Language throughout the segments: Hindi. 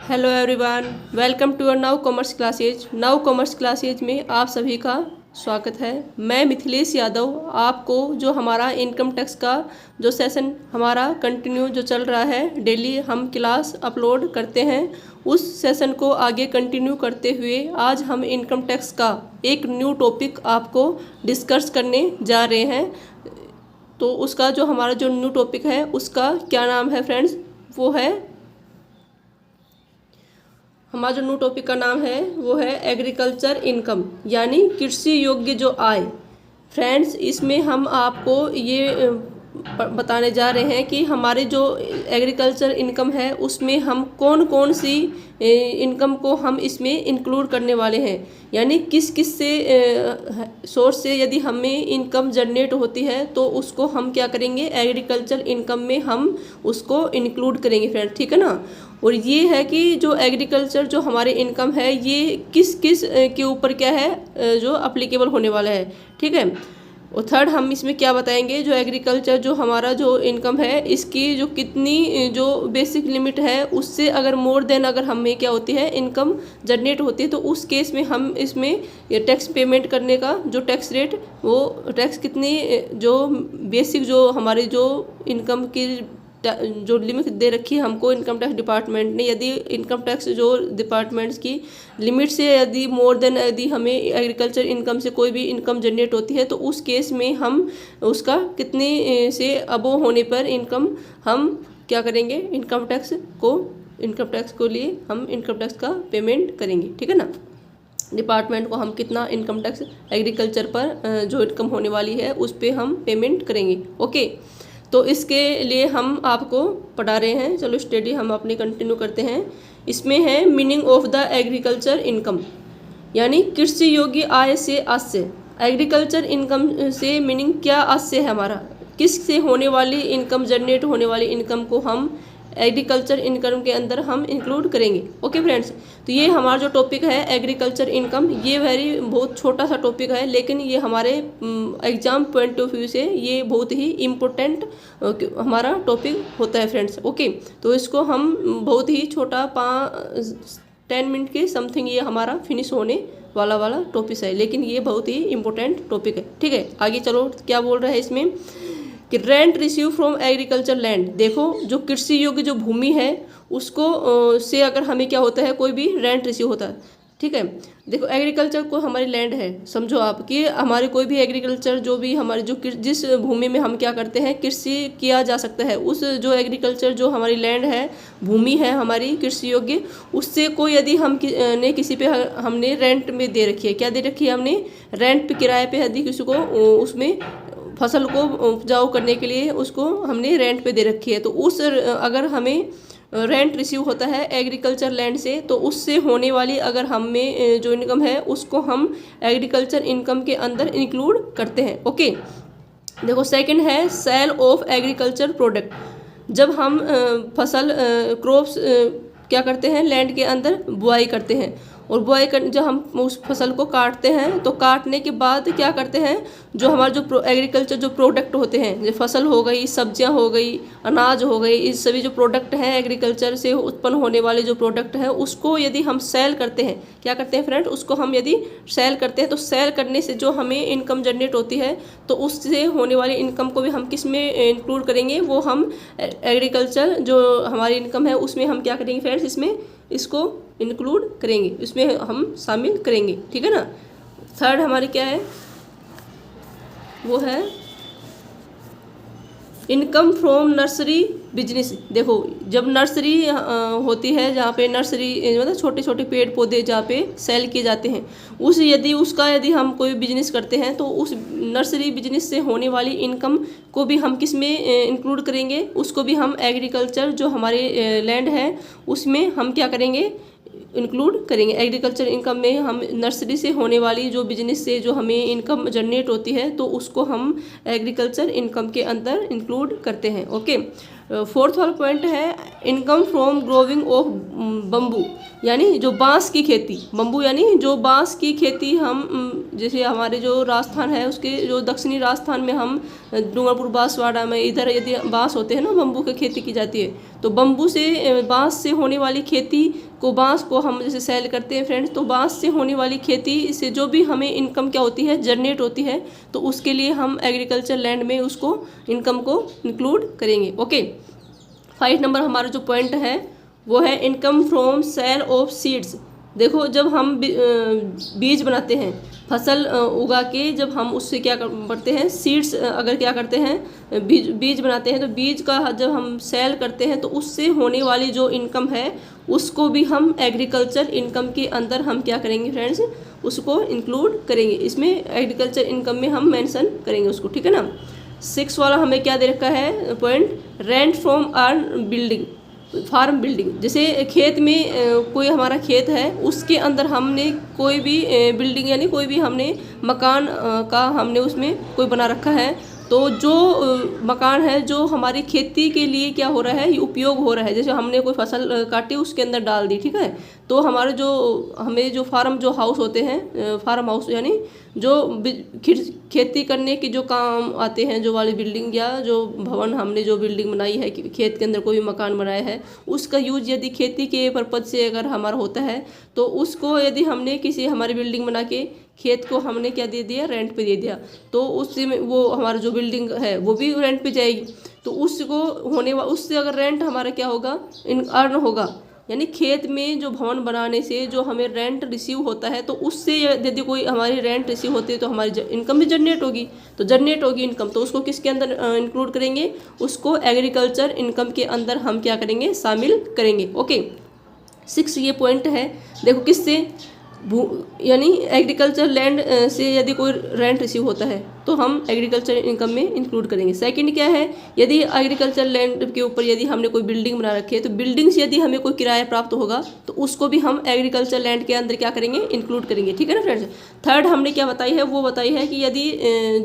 Hello everyone, welcome to our now commerce classes. Now commerce classes में आप सभी का स्वागत है। मैं मिथिलेश यादव आपको जो हमारा इनकम टैक्स का जो सेशन हमारा कंटिन्यू जो चल रहा है, डेली हम क्लास अपलोड करते हैं, उस सेशन को आगे कंटिन्यू करते हुए आज हम इनकम टैक्स का एक न्यू टॉपिक आपको डिस्कस करने जा रहे हैं। तो उसका जो हमारा जो न्यू टॉपिक है उसका क्या नाम है फ्रेंड्स, वो है हमारा जो न्यू टॉपिक का नाम है वो है एग्रीकल्चर इनकम, यानी कृषि योग्य जो आय। फ्रेंड्स, इसमें हम आपको ये बताने जा रहे हैं कि हमारे जो एग्रीकल्चर इनकम है उसमें हम कौन कौन सी इनकम को हम इसमें इंक्लूड करने वाले हैं, यानी किस किस से सोर्स से यदि हमें इनकम जनरेट होती है तो उसको हम क्या करेंगे, एग्रीकल्चर इनकम में हम उसको इंक्लूड करेंगे फ्रेंड, ठीक है ना। और ये है कि जो एग्रीकल्चर जो हमारे इनकम है ये किस किस के ऊपर क्या है जो अप्लीकेबल होने वाला है, ठीक है। और थर्ड हम इसमें क्या बताएंगे, जो एग्रीकल्चर जो हमारा जो इनकम है इसकी जो कितनी जो बेसिक लिमिट है उससे अगर मोर देन अगर हमें क्या होती है इनकम जनरेट होती है तो उस केस में हम इसमें टैक्स पेमेंट करने का जो टैक्स रेट, वो टैक्स कितनी जो बेसिक जो हमारी जो इनकम की जो लिमिट दे रखी है हमको इनकम टैक्स डिपार्टमेंट ने, यदि इनकम टैक्स जो डिपार्टमेंट्स की लिमिट से यदि मोर देन यदि हमें एग्रीकल्चर इनकम से कोई भी इनकम जनरेट होती है तो उस केस में हम उसका कितने से अबव होने पर इनकम हम क्या करेंगे, इनकम टैक्स को लिए हम इनकम टैक्स का पेमेंट करेंगे, ठीक है ना। डिपार्टमेंट को हम कितना इनकम टैक्स एग्रीकल्चर पर जो इनकम होने वाली है उस पर हम पेमेंट करेंगे। ओके, तो इसके लिए हम आपको पढ़ा रहे हैं। चलो स्टडी हम अपनी कंटिन्यू करते हैं। इसमें है meaning of the agriculture income, यानी कृषि योग्य आय से आस्य। एग्रीकल्चर इनकम से मीनिंग क्या आस्य है हमारा, किस से होने वाली इनकम, जनरेट होने वाली इनकम को हम एग्रीकल्चर इनकम के अंदर हम इंक्लूड करेंगे। ओके फ्रेंड्स, तो ये हमारा जो टॉपिक है एग्रीकल्चर इनकम, ये बहुत छोटा सा टॉपिक है, लेकिन ये हमारे एग्जाम पॉइंट ऑफ व्यू से ये बहुत ही इम्पोर्टेंट हमारा टॉपिक होता है फ्रेंड्स। ओके, तो इसको हम बहुत ही छोटा 10 मिनट के समथिंग ये हमारा फिनिश होने वाला टॉपिक है, लेकिन ये बहुत ही इम्पोर्टेंट टॉपिक है, ठीक है। आगे चलो क्या बोल रहा है इसमें कि rent receive from agriculture land. देखो, जो कृषि योग्य जो भूमि है उसको से अगर हमें क्या होता है, कोई भी रेंट रिसीव होता है, ठीक है। देखो, एग्रीकल्चर को हमारी लैंड है, समझो आप कि हमारे कोई भी एग्रीकल्चर जो भी हमारे जो जिस भूमि में हम क्या करते हैं कृषि किया जा सकता है, उस जो एग्रीकल्चर जो हमारी लैंड है, भूमि है हमारी कृषि योग्य, उससे कोई यदि हम ने किसी पे हमने रेंट में दे रखी है, क्या दे रखी है हमने, रेंट पे, किराए पे यदि किसी को उसमें फसल को उपजाऊ करने के लिए उसको हमने रेंट पे दे रखी है, तो उस अगर हमें रेंट रिसीव होता है एग्रीकल्चर लैंड से तो उससे होने वाली अगर हमें जो इनकम है उसको हम एग्रीकल्चर इनकम के अंदर इंक्लूड करते हैं। ओके, देखो सेकंड है सेल ऑफ एग्रीकल्चर प्रोडक्ट। जब हम फसल क्रॉप्स क्या करते हैं, लैंड के अंदर बुआई करते हैं, और बुआई कर जब हम उस फसल को काटते हैं तो काटने के बाद क्या करते हैं, जो हमारे जो एग्रीकल्चर जो प्रोडक्ट होते हैं, जो फसल हो गई, सब्जियां हो गई, अनाज हो गई, इस सभी जो प्रोडक्ट हैं एग्रीकल्चर से उत्पन्न होने वाले जो प्रोडक्ट हैं उसको यदि हम सेल करते हैं, क्या करते हैं फ्रेंड, उसको हम यदि सेल करते हैं तो सेल करने से जो हमें इनकम जनरेट होती है तो उससे होने वाली इनकम को भी हम किस में इंक्लूड करेंगे, वो हम एग्रीकल्चर जो हमारी इनकम है उसमें हम क्या करेंगे फ्रेंड्स, इसमें इसको इंक्लूड करेंगे, इसमें हम शामिल करेंगे, ठीक है ना। थर्ड हमारी क्या है, वो है इनकम फ्रॉम नर्सरी बिजनेस। देखो, जब नर्सरी होती है जहाँ पे नर्सरी मतलब छोटे छोटे पेड़ पौधे जहाँ पे सेल किए जाते हैं, उस यदि हम कोई बिजनेस करते हैं तो उस नर्सरी बिजनेस से होने वाली इनकम को भी हम किस में इंक्लूड करेंगे, उसको भी हम एग्रीकल्चर जो हमारे लैंड है उसमें हम क्या करेंगे, इंक्लूड करेंगे। एग्रीकल्चर इनकम में हम नर्सरी से होने वाली जो बिजनेस से जो हमें इनकम जनरेट होती है तो उसको हम एग्रीकल्चर इनकम के अंदर इंक्लूड करते हैं। ओके, फोर्थ वाला पॉइंट है income from growing of bamboo, यानी जो बांस की खेती, बम्बू यानी जो बांस की खेती हम जैसे हमारे जो राजस्थान है उसके जो दक्षिणी राजस्थान में हम डूंगरपुर बांसवाड़ा में इधर यदि बांस होते हैं ना, बम्बू की खेती की जाती है, तो बम्बू से बांस से होने वाली खेती को बांस को हम जैसे सेल करते हैं फ्रेंड्स, तो बांस से होने वाली खेती से जो भी हमें इनकम क्या होती है, जनरेट होती है, तो उसके लिए हम एग्रीकल्चर लैंड में उसको इनकम को इंक्लूड करेंगे। ओके, 5 नंबर हमारा जो पॉइंट है वो है income from sale of seeds. देखो, जब हम बीज बनाते हैं, फसल उगा के जब हम उससे क्या करते हैं, सीड्स अगर क्या करते हैं, बीज बनाते हैं, तो बीज का जब हम सेल करते हैं तो उससे होने वाली जो इनकम है उसको भी हम एग्रीकल्चर इनकम के अंदर हम क्या करेंगे फ्रेंड्स, उसको इंक्लूड करेंगे। इसमें एग्रीकल्चर इनकम में हम मेंशन करेंगे उसको, ठीक है ना। 6 वाला हमें क्या दे रखा है point, rent from earn building, farm building. जैसे खेत में कोई हमारा खेत है, उसके अंदर हमने कोई भी बिल्डिंग यानी कोई भी हमने मकान का हमने उसमें कोई बना रखा है, तो जो मकान है जो हमारी खेती के लिए क्या हो रहा है, ये उपयोग हो रहा है। जैसे हमने कोई फसल काटी उसके अंदर डाल दी, ठीक है, तो हमारे जो हमें जो फार्म जो हाउस होते हैं, फार्म हाउस यानी जो खेती करने के जो काम आते हैं, जो वाली बिल्डिंग या जो भवन हमने जो बिल्डिंग बनाई है, खेत के अंदर कोई भी मकान बनाया है, उसका यूज यदि खेती के पर्पज से अगर हमारा होता है, तो उसको यदि हमने किसी हमारी बिल्डिंग बना के खेत को हमने क्या दे दिया, रेंट पे दे दिया, तो उससे वो हमारा जो बिल्डिंग है वो भी रेंट पे जाएगी। तो उसको उससे अगर रेंट हमारा क्या होगा, अर्न होगा, यानी खेत में जो भवन बनाने से जो हमें रेंट रिसीव होता है, तो उससे यदि कोई हमारी रेंट रिसीव होती है तो हमारी इनकम भी जनरेट होगी। तो जनरेट होगी इनकम, तो उसको किसके अंदर इंक्लूड करेंगे, उसको एग्रीकल्चर इनकम के अंदर हम क्या करेंगे, शामिल करेंगे। ओके, 6 ये पॉइंट है। देखो, किससे, यानी एग्रीकल्चर लैंड से यदि कोई रेंट रिसीव होता है तो हम एग्रीकल्चर इनकम में इंक्लूड करेंगे। सेकंड क्या है, यदि एग्रीकल्चर लैंड के ऊपर यदि हमने कोई बिल्डिंग बना रखी है, तो बिल्डिंग से यदि हमें कोई किराया प्राप्त होगा तो उसको भी हम एग्रीकल्चर लैंड के अंदर क्या करेंगे, इंक्लूड करेंगे, ठीक है ना फ्रेंड्स। थर्ड हमने क्या बताई है, वो बताई है कि यदि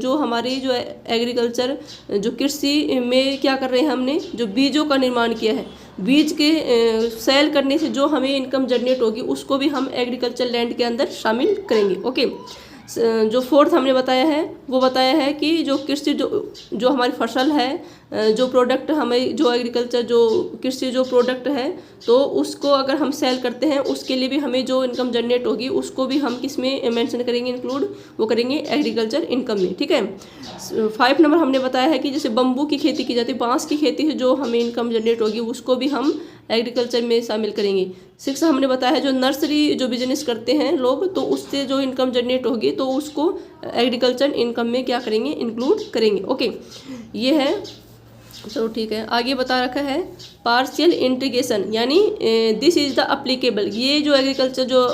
जो हमारी जो एग्रीकल्चर जो कृषि में क्या कर रहे हैं, हमने जो बीजों का निर्माण किया है, बीज के सेल करने से जो हमें इनकम जनरेट होगी उसको भी हम एग्रीकल्चर लैंड के अंदर शामिल करेंगे। ओके, जो 4th हमने बताया है वो बताया है कि जो कृषि जो हमारी फसल है, जो प्रोडक्ट हमें जो एग्रीकल्चर जो कृषि जो प्रोडक्ट है, तो उसको अगर हम सेल करते हैं उसके लिए भी हमें जो इनकम जनरेट होगी उसको भी हम किस में मेंशन करेंगे, इंक्लूड वो करेंगे एग्रीकल्चर इनकम में, ठीक है। 5 नंबर हमने बताया है कि जैसे बम्बू की खेती की जाती है, बांस की खेती से जो हमें इनकम जनरेट होगी उसको भी हम एग्रीकल्चर में शामिल करेंगे। 6 हमने बताया है जो नर्सरी जो बिजनेस करते हैं लोग, तो उससे जो इनकम जनरेट होगी तो उसको एग्रीकल्चर इनकम में क्या करेंगे, इंक्लूड करेंगे। ओके, ये है, चलो ठीक है। आगे बता रखा है पार्शियल इंटीग्रेशन, यानी दिस इज द अप्लीकेबल। ये जो एग्रीकल्चर जो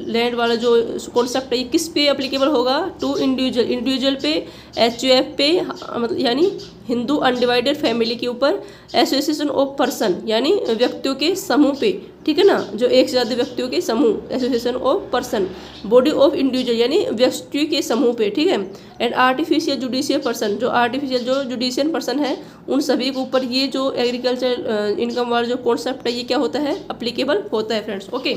लैंड वाला जो कॉन्सेप्ट है, ये किस पे अप्लीकेबल होगा, टू इंडिविजुअल पे, HUF पे, मतलब यानी हिंदू अनडिवाइडेड फैमिली के ऊपर, एसोसिएशन ऑफ पर्सन यानी व्यक्तियों के समूह पे, ठीक है ना, जो एक से ज़्यादा व्यक्तियों के समूह, association of person, body of individual यानी व्यक्ति के समूह पे, ठीक है, एंड आर्टिफिशियल जुडिशियल पर्सन, जो आर्टिफिशियल जो जुडिशियल पर्सन है उन सभी के ऊपर ये जो एग्रीकल्चर इनकम वाला जो कॉन्सेप्ट है ये क्या होता है, अप्लीकेबल होता है फ्रेंड्स। ओके,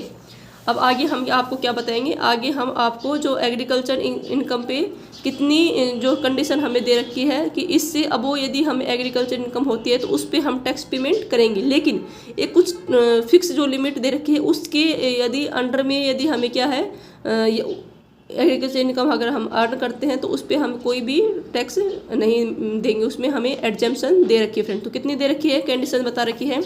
अब आगे हम आपको क्या बताएंगे, आगे हम आपको जो एग्रीकल्चर इनकम पे कितनी जो कंडीशन हमें दे रखी है कि इससे अब वो यदि हमें एग्रीकल्चर इनकम होती है तो उस पर हम टैक्स पेमेंट करेंगे, लेकिन एक कुछ फिक्स जो लिमिट दे रखी है उसके यदि अंडर में यदि हमें क्या है एग्रीकल्चर इनकम अगर हम अर्न करते हैं तो उस पर हम कोई भी टैक्स नहीं देंगे, उसमें हमें एग्जेम्पशन दे रखी है फ्रेंड। तो कितनी दे रखी है, कंडीशन बता रखी है,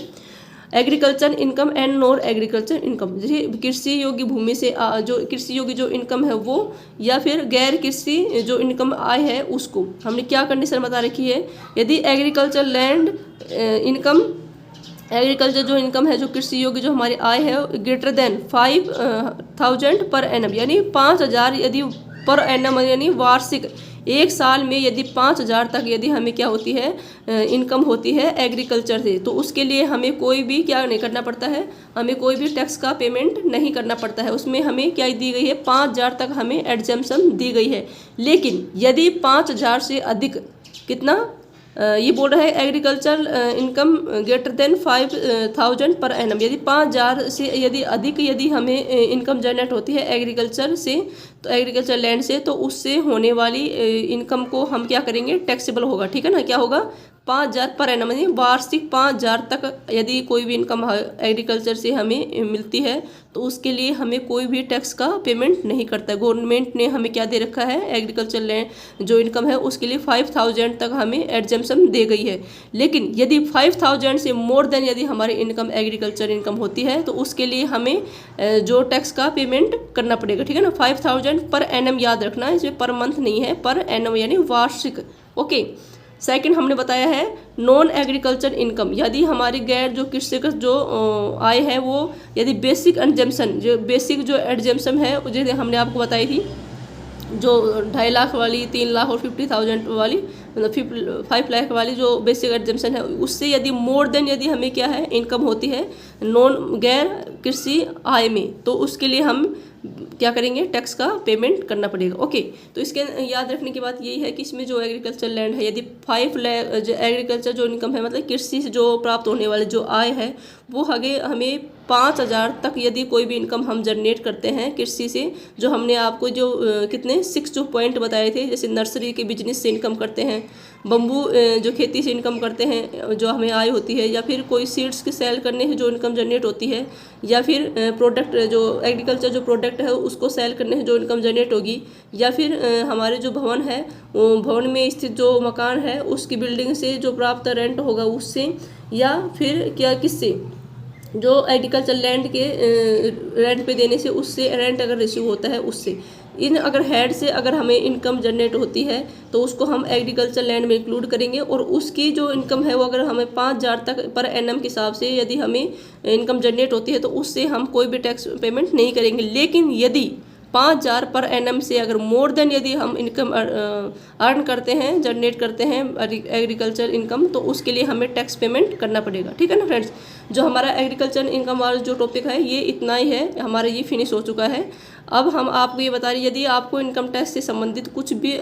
agriculture income and non agriculture income, जैसे कृषि योग्य भूमि से जो कृषि योग्य जो इनकम है वो, या फिर गैर कृषि जो इनकम आय है उसको हमने क्या कंडीशन बता रखी है, यदि एग्रीकल्चर लैंड इनकम, एग्रीकल्चर जो इनकम है जो कृषि योग्य जो हमारी आय है ग्रेटर देन 5,000 पर एनम, यानी 5,000 यदि पर एनम यानी वार्षिक, एक साल में यदि 5,000 तक यदि हमें क्या होती है इनकम होती है एग्रीकल्चर से, तो उसके लिए हमें कोई भी क्या नहीं करना पड़ता है, हमें कोई भी टैक्स का पेमेंट नहीं करना पड़ता है। उसमें हमें क्या दी गई है, 5,000 तक हमें एग्जेम्पशन दी गई है। लेकिन यदि 5,000 से अधिक, कितना ये बोल रहा है agriculture income greater than 5,000 per annum, यदि 5,000 से यदि अधिक यदि हमें इनकम जनरेट होती है एग्रीकल्चर से, तो एग्रीकल्चर लैंड से, तो उससे होने वाली इनकम को हम क्या करेंगे, टैक्सेबल होगा, ठीक है ना, क्या होगा, 5,000 पर एनम, यानी वार्षिक 5,000 तक यदि कोई भी इनकम एग्रीकल्चर से हमें मिलती है तो उसके लिए हमें कोई भी टैक्स का पेमेंट नहीं करता है। गवर्नमेंट ने हमें क्या दे रखा है, एग्रीकल्चर लैंड जो इनकम है उसके लिए 5,000 तक हमें एग्जेम्पशन दे गई है। लेकिन यदि 5,000 से मोर देन यदि हमारी इनकम एग्रीकल्चर इनकम होती है तो उसके लिए हमें जो टैक्स का पेमेंट करना पड़ेगा, ठीक है ना। 5,000 पर एनम याद रखना है, इसमें पर मंथ नहीं है, पर एनम यानी वार्षिक। ओके। सेकंड हमने बताया है नॉन एग्रीकल्चर इनकम, यदि हमारी गैर जो कृषि जो आय है वो यदि बेसिक एग्जेम्पशन, जो बेसिक जो एग्जेम्पशन है जैसे हमने आपको बताई थी जो 2.5 लाख वाली, 3 लाख और 50,000 वाली, मतलब 5 लाख वाली जो बेसिक एग्जेम्पशन है, उससे यदि मोर देन यदि हमें क्या है इनकम होती है नॉन गैर कृषि आय में, तो उसके लिए हम क्या करेंगे, टैक्स का पेमेंट करना पड़ेगा। ओके। तो इसके याद रखने की बात यही है कि इसमें जो एग्रीकल्चर लैंड है, यदि 5 लाख जो एग्रीकल्चर जो इनकम है, मतलब कृषि से जो प्राप्त होने वाले जो आय है वो हमें 5,000 तक यदि कोई भी इनकम हम जनरेट करते हैं कृषि से, जो हमने आपको जो कितने 6 जो पॉइंट बताए थे, जैसे नर्सरी के बिजनेस से इनकम करते हैं, बम्बू जो खेती से इनकम करते हैं जो हमें आय होती है, या फिर कोई सीड्स के सेल करने से जो इनकम जनरेट होती है, या फिर प्रोडक्ट जो एग्रीकल्चर जो प्रोडक्ट है उसको सेल करने से जो इनकम जनरेट होगी, या फिर हमारे जो भवन है भवन में स्थित जो मकान है उसकी बिल्डिंग से जो प्राप्त रेंट होगा उससे, या फिर क्या किससे, जो एग्रीकल्चर लैंड के रेंट पे देने से, उससे रेंट अगर रिसीव होता है उससे, इन अगर हेड से अगर हमें इनकम जनरेट होती है तो उसको हम एग्रीकल्चर लैंड में इंक्लूड करेंगे, और उसकी जो इनकम है वो अगर हमें 5,000 तक पर एनम के हिसाब से यदि हमें इनकम जनरेट होती है तो उससे हम कोई भी टैक्स पेमेंट नहीं करेंगे। लेकिन यदि 5,000 पर एनम से अगर मोर देन यदि हम इनकम अर्न करते हैं, जनरेट करते हैं एग्रीकल्चर इनकम, तो उसके लिए हमें टैक्स पेमेंट करना पड़ेगा, ठीक है ना फ्रेंड्स। जो हमारा एग्रीकल्चर इनकम वाला जो टॉपिक है ये इतना ही है, हमारा ये फिनिश हो चुका है। अब हम आपको ये बता रहे हैं, यदि आपको इनकम टैक्स से संबंधित कुछ भी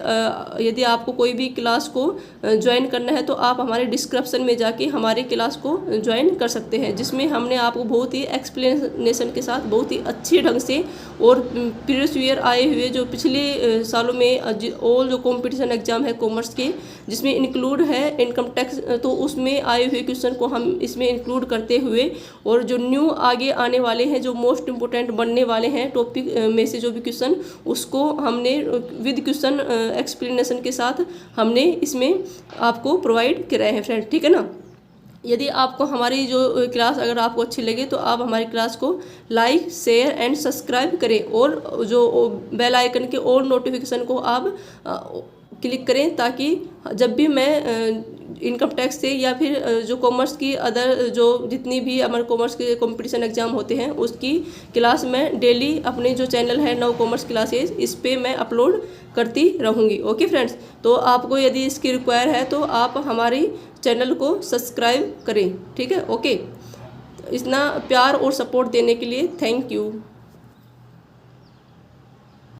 यदि आपको कोई भी क्लास को ज्वाइन करना है तो आप हमारे डिस्क्रिप्शन में जाके हमारे क्लास को ज्वाइन कर सकते हैं, जिसमें हमने आपको बहुत ही एक्सप्लेनेशन के साथ बहुत ही अच्छे ढंग से और प्रीवियस ईयर आए हुए जो पिछले सालों में ऑल जो कॉम्पिटिशन एग्जाम है कॉमर्स के जिसमें इंक्लूड है इनकम टैक्स, तो उसमें आए हुए क्वेश्चन को हम इसमें इंक्लूड करते हुए, और जो न्यू आगे आने वाले हैं जो मोस्ट इम्पोर्टेंट बनने वाले हैं टॉपिक में से जो भी क्वेश्चन, उसको हमने विद क्वेश्चन एक्सप्लेनेशन के साथ हमने इसमें आपको प्रोवाइड कराए हैं फ्रेंड, ठीक है ना। यदि आपको हमारी जो क्लास अगर आपको अच्छी लगे तो आप हमारी क्लास को लाइक, शेयर एंड सब्सक्राइब करें, और जो बेल आइकन के और नोटिफिकेशन को आप क्लिक करें, ताकि जब भी मैं इनकम टैक्स से या फिर जो कॉमर्स की अदर जो जितनी भी हमारे कॉमर्स के कंपटीशन एग्जाम होते हैं उसकी क्लास में डेली अपने जो चैनल है नव कॉमर्स क्लासेस, इस पे मैं अपलोड करती रहूँगी। ओके फ्रेंड्स, तो आपको यदि इसकी रिक्वायर है तो आप हमारी चैनल को सब्सक्राइब करें, ठीक है। ओके, इतना प्यार और सपोर्ट देने के लिए थैंक यू।